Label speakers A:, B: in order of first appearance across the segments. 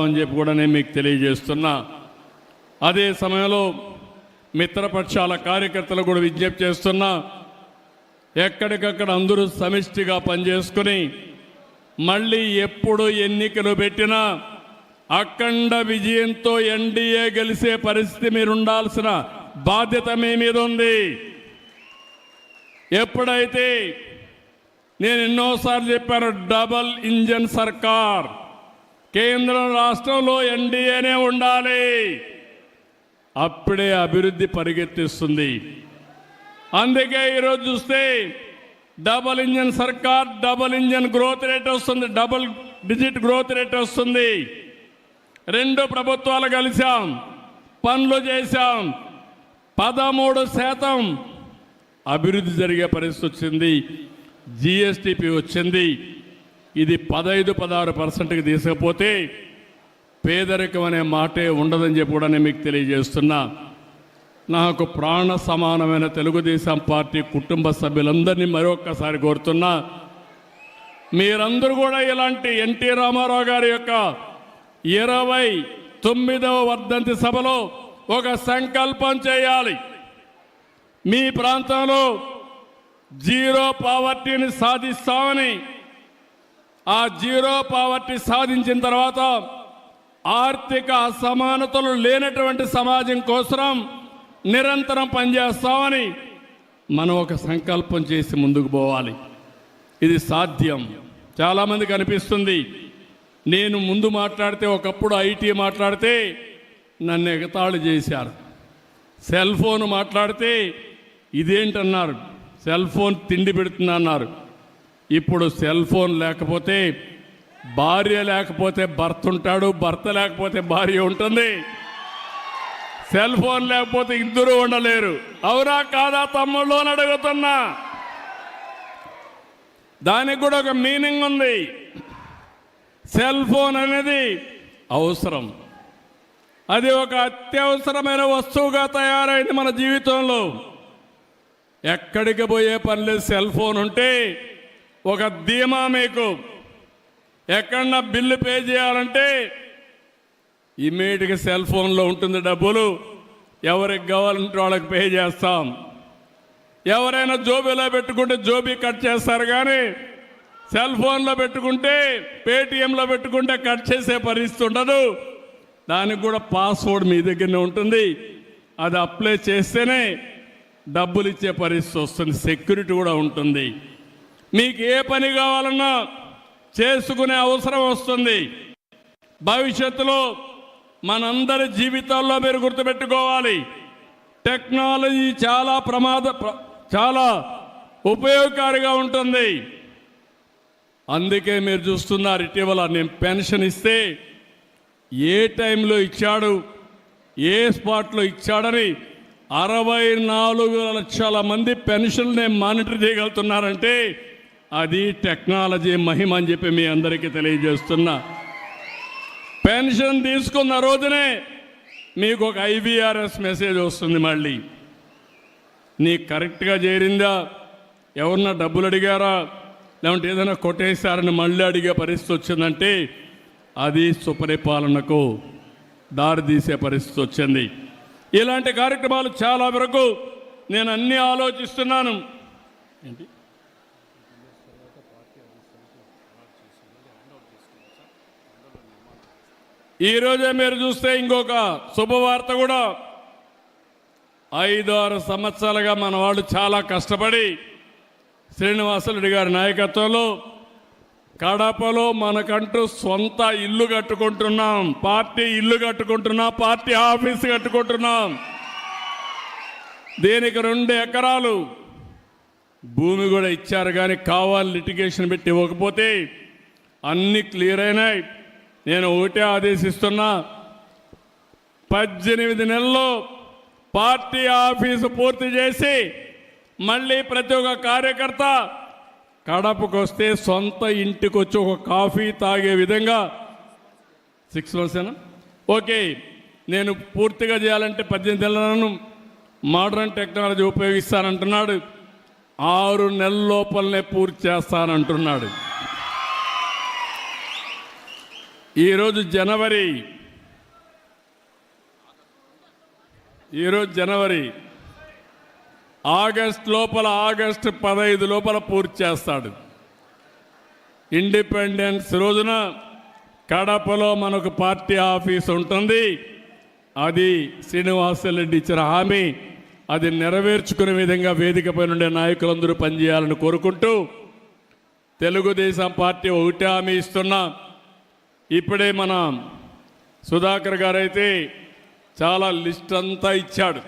A: అని చెప్పి కూడా నేను మీకు తెలియజేస్తున్నా. అదే సమయంలో మిత్రపక్షాల కార్యకర్తలు కూడా విజ్ఞప్తి చేస్తున్నా, ఎక్కడికక్కడ అందరూ సమిష్టిగా పనిచేసుకుని మళ్ళీ ఎప్పుడు ఎన్నికలు పెట్టినా అఖండ విజయంతో ఎన్డీఏ గెలిచే పరిస్థితి మీరు ఉండాల్సిన బాధ్యత మీ మీద ఉంది. ఎప్పుడైతే నేను ఎన్నోసార్లు చెప్పాను, డబల్ ఇంజన్ సర్కార్, కేంద్రం రాష్ట్రంలో ఎన్డీఏనే ఉండాలి, అప్పుడే అభివృద్ధి పరిగెత్తిస్తుంది. అందుకే ఈరోజు చూస్తే డబల్ ఇంజన్ సర్కార్, డబల్ ఇంజన్ గ్రోత్ రేట్ వస్తుంది, డబుల్ డిజిట్ గ్రోత్ రేట్ వస్తుంది. రెండు ప్రభుత్వాలు కలిసాం, పనులు చేశాం, 13% అభివృద్ధి జరిగే పరిస్థితి వచ్చింది. జిఎస్టిపి వచ్చింది. ఇది 15-16%కి తీసుకపోతే పేదరికం అనే మాటే ఉండదని చెప్పి కూడా నేను మీకు తెలియజేస్తున్నా. నాకు ప్రాణ సమానమైన తెలుగుదేశం పార్టీ కుటుంబ సభ్యులందరినీ మరొక్కసారి కోరుతున్నా, మీరందరూ కూడా ఇలాంటి ఎన్టీ రామారావు గారి యొక్క 29వ వర్ధంతి సభలో ఒక సంకల్పం చేయాలి. మీ ప్రాంతంలో జీరో పావర్టీని సాధిస్తామని, ఆ జీరో పావర్టీ సాధించిన తర్వాత ఆర్థిక అసమానతలు లేనటువంటి సమాజం కోసం నిరంతరం పనిచేస్తామని మనం ఒక సంకల్పం చేసి ముందుకు పోవాలి. ఇది సాధ్యం. చాలామందికి అనిపిస్తుంది, నేను ముందు మాట్లాడితే, ఒకప్పుడు ఐటీ మాట్లాడితే నన్ను ఎగతాళి చేశారు, సెల్ ఫోన్ మాట్లాడితే ఇదేంటన్నారు, సెల్ ఫోన్ తిండి పెడుతున్నా అన్నారు. ఇప్పుడు సెల్ ఫోన్ లేకపోతే భార్య లేకపోతే భర్త ఉంటాడు, భర్త లేకపోతే భార్య ఉంటుంది, సెల్ ఫోన్ లేకపోతే ఇద్దరు ఉండలేరు. అవునా కాదా తమ్ముళ్ళు అని అడుగుతున్నా. దానికి కూడా ఒక మీనింగ్ ఉంది. సెల్ ఫోన్ అనేది అవసరం, అది ఒక అత్యవసరమైన వస్తువుగా తయారైంది మన జీవితంలో. ఎక్కడికి పోయే పని లేదు, సెల్ ఫోన్ ఉంటే ఒక ధీమా. మీకు ఎక్కడన్నా బిల్లు పే చేయాలంటే ఇమీడియట్గా సెల్ ఫోన్లో ఉంటుంది డబ్బులు, ఎవరికి కావాలంటే వాళ్ళకి పే చేస్తాం. ఎవరైనా జోబీలో పెట్టుకుంటే జోబీ కట్ చేస్తారు, కానీ సెల్ ఫోన్లో పెట్టుకుంటే, పేటిఎంలో పెట్టుకుంటే కట్ చేసే పరిస్థితి ఉండదు. దానికి కూడా పాస్వర్డ్ మీ దగ్గరనే ఉంటుంది, అది అప్లై చేస్తేనే డబ్బులు ఇచ్చే పరిస్థితి వస్తుంది, సెక్యూరిటీ కూడా ఉంటుంది. మీకు ఏ పని కావాలన్నా చేసుకునే అవసరం వస్తుంది. భవిష్యత్తులో మనందరి జీవితాల్లో మీరు గుర్తుపెట్టుకోవాలి, టెక్నాలజీ చాలా ఉపయోగకారిగా ఉంటుంది. అందుకే మీరు చూస్తున్నారు, ఇటీవల నేను పెన్షన్ ఇస్తే ఏ టైంలో ఇచ్చాడు, ఏ స్పాట్లో ఇచ్చాడని 64 లక్షల మంది పెన్షన్ నేను మానిటర్ చేయగలుగుతున్నారంటే అది టెక్నాలజీ మహిమ అని చెప్పి మీ అందరికీ తెలియజేస్తున్నా. పెన్షన్ తీసుకున్న రోజునే మీకు ఒక IVRS మెసేజ్ వస్తుంది, మళ్ళీ నీకు కరెక్ట్గా చేరిందా, ఎవరన్నా డబ్బులు అడిగారా, లేదంటే ఏదైనా కొట్టేశారని మళ్ళీ అడిగే పరిస్థితి వచ్చిందంటే అది సుపరిపాలనకు దారితీసే పరిస్థితి వచ్చింది. ఇలాంటి కార్యక్రమాలు చాలా వరకు నేను అన్నీ ఆలోచిస్తున్నాను. ఏంటి ఈరోజే మీరు చూస్తే ఇంకొక శుభవార్త కూడా, 5-6 సంవత్సరాలుగా మన వాళ్ళు చాలా కష్టపడి శ్రీనివాసరెడ్డి గారి నాయకత్వంలో కడపలో మనకంటూ సొంత ఇల్లు కట్టుకుంటున్నాం, పార్టీ ఇల్లు కట్టుకుంటున్నాం, పార్టీ ఆఫీసు కట్టుకుంటున్నాం. దీనికి 2 ఎకరాలు భూమి కూడా ఇచ్చారు, కానీ కావాలి లిటిగేషన్ పెట్టి ఇవ్వకపోతే అన్నీ క్లియర్ అయినాయి. నేను ఒకటే ఆదేశిస్తున్నా, 18 నెలల్లో పార్టీ ఆఫీసు పూర్తి చేసి మళ్ళీ ప్రతి ఒక్క కార్యకర్త కడపకు వస్తే సొంత ఇంటికి వచ్చి ఒక కాఫీ తాగే విధంగా 6 months ఓకే, నేను పూర్తిగా చేయాలంటే 18 నెలలను మోడర్న్ టెక్నాలజీ ఉపయోగిస్తానంటున్నాడు. 6 నెలల లోపలనే పూర్తి చేస్తానంటున్నాడు. ఈరోజు జనవరి ఆగస్టు 15 లోపల పూర్తి చేస్తాడు. ఇండిపెండెన్స్ రోజున కడపలో మనకు పార్టీ ఆఫీస్ ఉంటుంది. అది శ్రీనివాసరెడ్డి ఇచ్చిన హామీ. అది నెరవేర్చుకునే విధంగా వేదికపై నుండే నాయకులందరూ పనిచేయాలని కోరుకుంటూ తెలుగుదేశం పార్టీ ఒకటే హామీ ఇస్తున్నా. ఇప్పుడే మన సుధాకర్ గారైతే చాలా లిస్ట్ అంతా ఇచ్చాడు.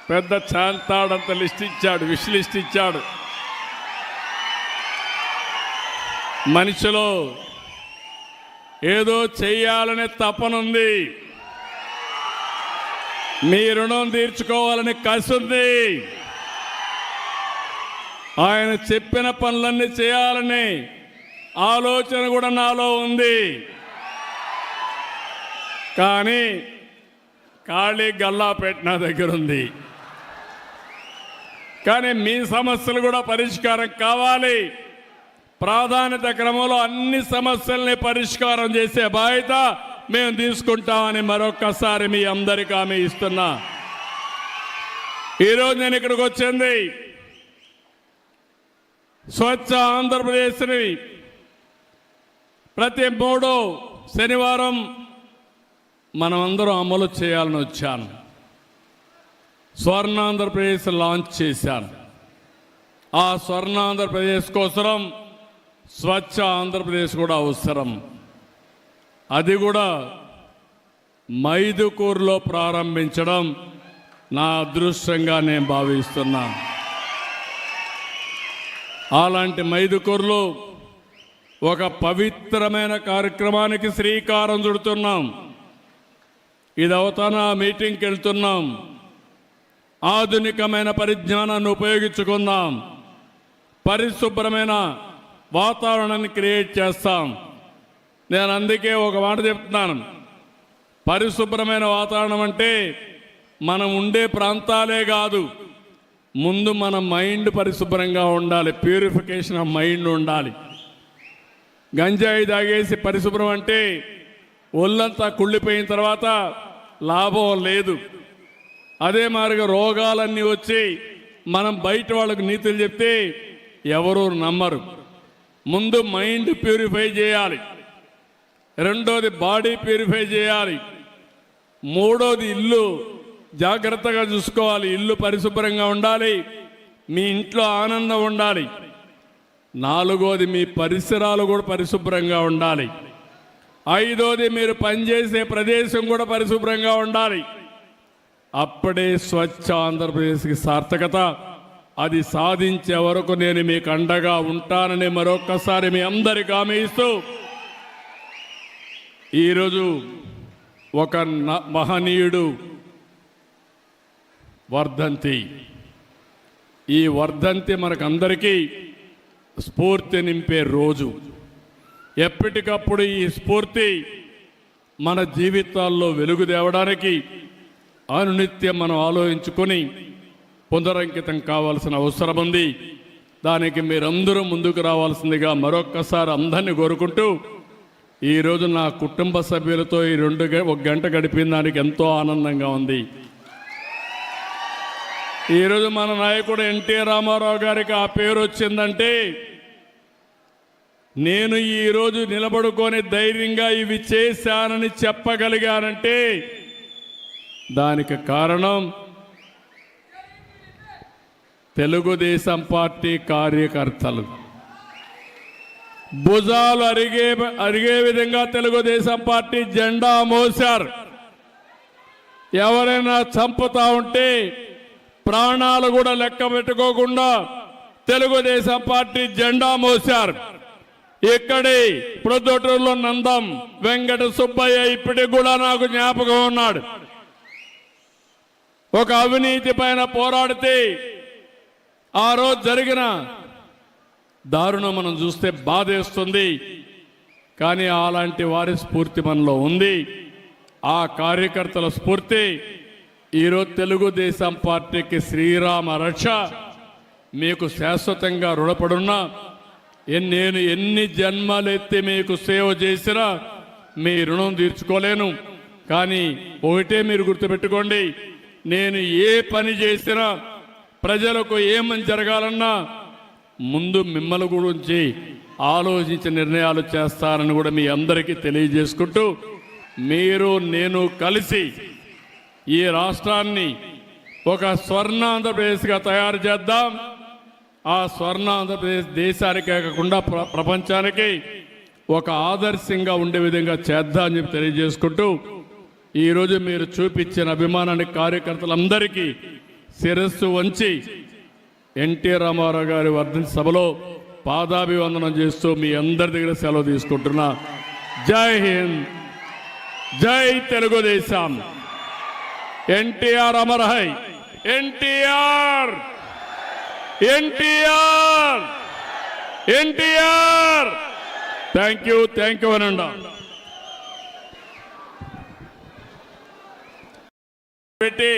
A: పెద్ద చాంతాడంత లిస్ట్ ఇచ్చాడు, విష్ లిస్ట్ ఇచ్చాడు. మనిషిలో ఏదో చెయ్యాలనే తపనుంది, మీ రుణం తీర్చుకోవాలని కసి ఉంది. ఆయన చెప్పిన పనులన్నీ చేయాలని ఆలోచన కూడా నాలో ఉంది. కానీ ఖాళీ గల్లాపేట నా దగ్గర ఉంది. కానీ మీ సమస్యలు కూడా పరిష్కారం కావాలి. ప్రాధాన్యత క్రమంలో అన్ని సమస్యల్ని పరిష్కారం చేసే బాధ్యత మేము తీసుకుంటామని మరొక్కసారి మీ అందరికీ హామీ ఇస్తున్నా. ఈరోజు నేను ఇక్కడికి వచ్చింది స్వచ్ఛ ఆంధ్రప్రదేశ్ని ప్రతి 3వ శనివారం మనమందరం అమలు చేయాలని వచ్చాను. స్వర్ణాంధ్రప్రదేశ్ లాంచ్ చేశాను. ఆ స్వర్ణాంధ్రప్రదేశ్ కోసం స్వచ్ఛ ఆంధ్రప్రదేశ్ కూడా అవసరం. అది కూడా మైదుకూరులో ప్రారంభించడం నా అదృష్టంగా నేను భావిస్తున్నాను. అలాంటి మైదుకూరులో ఒక పవిత్రమైన కార్యక్రమానికి శ్రీకారం చుడుతున్నాం. ఇది అవతాన మీటింగ్కి వెళ్తున్నాం. ఆధునికమైన పరిజ్ఞానాన్ని ఉపయోగించుకుందాం. పరిశుభ్రమైన వాతావరణాన్ని క్రియేట్ చేస్తాం. నేను అందుకే ఒక మాట చెప్తున్నాను. పరిశుభ్రమైన వాతావరణం అంటే మనం ఉండే ప్రాంతాలే కాదు, ముందు మన మైండ్ పరిశుభ్రంగా ఉండాలి. ప్యూరిఫికేషన్ ఆఫ్ మైండ్ ఉండాలి. గంజాయి తాగేసి పరిశుభ్రం అంటే ఒళ్ళంతా కుళ్ళిపోయిన తర్వాత లాభం లేదు. అదే మాదిరిగా రోగాలన్నీ వచ్చి మనం బయట వాళ్ళకు నీతులు చెప్తే ఎవరూ నమ్మరు. ముందు మైండ్ ప్యూరిఫై చేయాలి, రెండోది బాడీ ప్యూరిఫై చేయాలి, మూడోది ఇల్లు జాగ్రత్తగా చూసుకోవాలి. ఇల్లు పరిశుభ్రంగా ఉండాలి, మీ ఇంట్లో ఆనందం ఉండాలి. నాలుగోది మీ పరిసరాలు కూడా పరిశుభ్రంగా ఉండాలి. ఐదోది మీరు పనిచేసే ప్రదేశం కూడా పరిశుభ్రంగా ఉండాలి. అప్పుడే స్వచ్ఛ ఆంధ్రప్రదేశ్కి సార్థకత. అది సాధించే వరకు నేను మీకు అండగా ఉంటానని మరొక్కసారి మీ అందరికీ హామీ ఇస్తూ, ఈరోజు ఒక మహనీయుడు వర్ధంతి. ఈ వర్ధంతి మనకందరికీ స్ఫూర్తి నింపే రోజు. ఎప్పటికప్పుడు ఈ స్ఫూర్తి మన జీవితాల్లో వెలుగు తేవడానికి అనునిత్యం మనం ఆలోచించుకొని పునరంకితం కావాల్సిన అవసరం ఉంది. దానికి మీరందరూ ముందుకు రావాల్సిందిగా మరొక్కసారి అందరినీ కోరుకుంటూ, ఈరోజు నా కుటుంబ సభ్యులతో ఈ 1 గంట గడిపిన దానికి ఎంతో ఆనందంగా ఉంది. ఈరోజు మన నాయకుడు ఎన్టీ రామారావు గారికి ఆ పేరు వచ్చిందంటే, నేను ఈరోజు నిలబడుకొని ధైర్యంగా ఇవి చేశానని చెప్పగలిగానంటే దానికి కారణం తెలుగుదేశం పార్టీ కార్యకర్తలు. భుజాలు అరిగే విధంగా తెలుగుదేశం పార్టీ జెండా మోశారు. ఎవరైనా చంపుతా ఉంటే ప్రాణాలు కూడా లెక్క పెట్టుకోకుండా తెలుగుదేశం పార్టీ జెండా మోశారు. ఇక్కడి ప్రొద్దుటూరులో నందం వెంకట సుబ్బయ్య ఇప్పటికి కూడా నాకు జ్ఞాపకం ఉన్నాడు. ఒక అవినీతి పైన పోరాడితే ఆ రోజు జరిగిన దారుణం మనం చూస్తే బాధేస్తుంది. కానీ అలాంటి వారి స్ఫూర్తి మనలో ఉంది. ఆ కార్యకర్తల స్ఫూర్తి ఈరోజు తెలుగుదేశం పార్టీకి శ్రీరామ రక్ష. మీకు శాశ్వతంగా రుణపడున్నా. నేను ఎన్ని జన్మలెత్తి మీకు సేవ చేసినా మీ రుణం తీర్చుకోలేను. కానీ ఒకటే మీరు గుర్తుపెట్టుకోండి, నేను ఏ పని చేసినా ప్రజలకు ఏమని జరగాలన్నా ముందు మిమ్మల్ని గురించి ఆలోచించి నిర్ణయాలు చేస్తారని కూడా మీ అందరికీ తెలియజేసుకుంటూ, మీరు నేను కలిసి ఈ రాష్ట్రాన్ని ఒక స్వర్ణాంధ్రప్రదేశ్గా తయారు చేద్దాం. ఆ స్వర్ణాంధ్రప్రదేశ్ దేశానికే కాకుండా ప్రపంచానికి ఒక ఆదర్శంగా ఉండే విధంగా చేద్దాం అని చెప్పి తెలియజేసుకుంటూ, ఈరోజు మీరు చూపించిన అభిమానానికి కార్యకర్తలందరికీ శిరస్సు వంచి ఎన్టీ రామారావు గారి వర్ధంతి సభలో పాదాభివందనం చేస్తూ మీ అందరి దగ్గర సెలవు తీసుకుంటున్నా. జై హింద్, జై Telugu Desam. NTR Amar high. NTR, NTR, NTR. Thank you అనండి. పెట్టి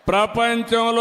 A: ప్రపంచంలో